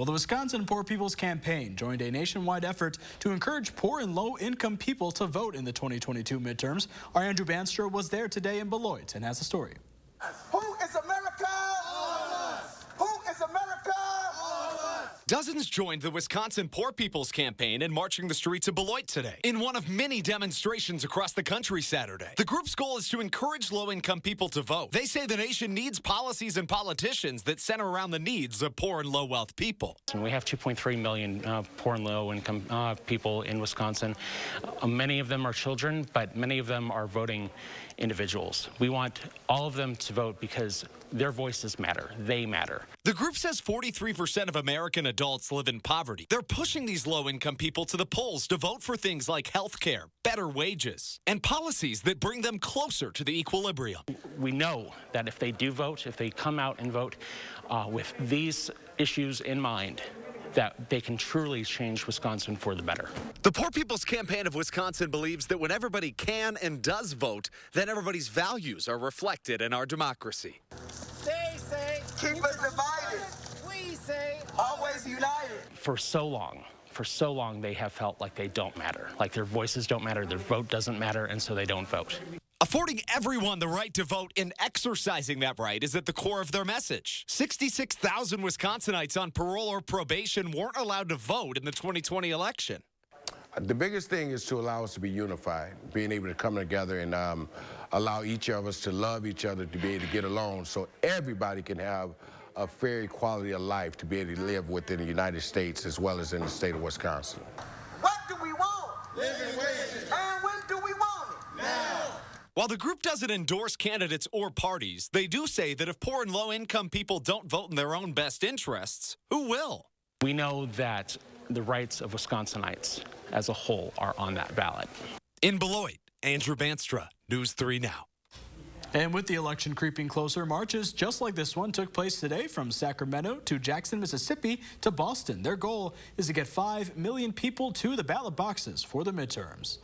Well, the Wisconsin Poor People's Campaign joined a nationwide effort to encourage poor and low-income people to vote in the 2022 midterms. Our Andrew Banstra was there today in Beloit and has a story. Who is America? All of us. Who is America? All of us. Dozens joined the Wisconsin Poor People's Campaign in marching the streets of Beloit today in one of many demonstrations across the country Saturday. The group's goal is to encourage low-income people to vote. They say the nation needs policies and politicians that center around the needs of poor and low-wealth people. And we have 2.3 million poor and low-income people in Wisconsin. Many of them are children, but many of them are voting individuals. We want all of them to vote because their voices matter. They matter. The group says 43% of American adults live in poverty. They're pushing these low-income people to the polls to vote for things like health care, better wages, and policies that bring them closer to the equilibrium. We know that if they do vote, if they come out and vote with these issues in mind, that they can truly change Wisconsin for the better. The Poor People's Campaign of Wisconsin believes that when everybody can and does vote, then everybody's values are reflected in our democracy. They say, keep us divided. We say, always united. For so long, they have felt like they don't matter, like their voices don't matter, their vote doesn't matter, and so they don't vote. Affording everyone the right to vote and exercising that right is at the core of their message. 66,000 Wisconsinites on parole or probation weren't allowed to vote in the 2020 election. The biggest thing is to allow us to be unified, being able to come together and allow each of us to love each other, to be able to get along so everybody can have a fair quality of life, to be able to live within the United States as well as in the state of Wisconsin. What do we want? Living wages. And when do we want it? Now. While the group doesn't endorse candidates or parties, they do say that if poor and low-income people don't vote in their own best interests, who will? We know that the rights of Wisconsinites as a whole are on that ballot. In Beloit, Andrew Banstra, News 3 Now. And with the election creeping closer, marches just like this one took place today from Sacramento to Jackson, Mississippi to Boston. Their goal is to get 5 million people to the ballot boxes for the midterms.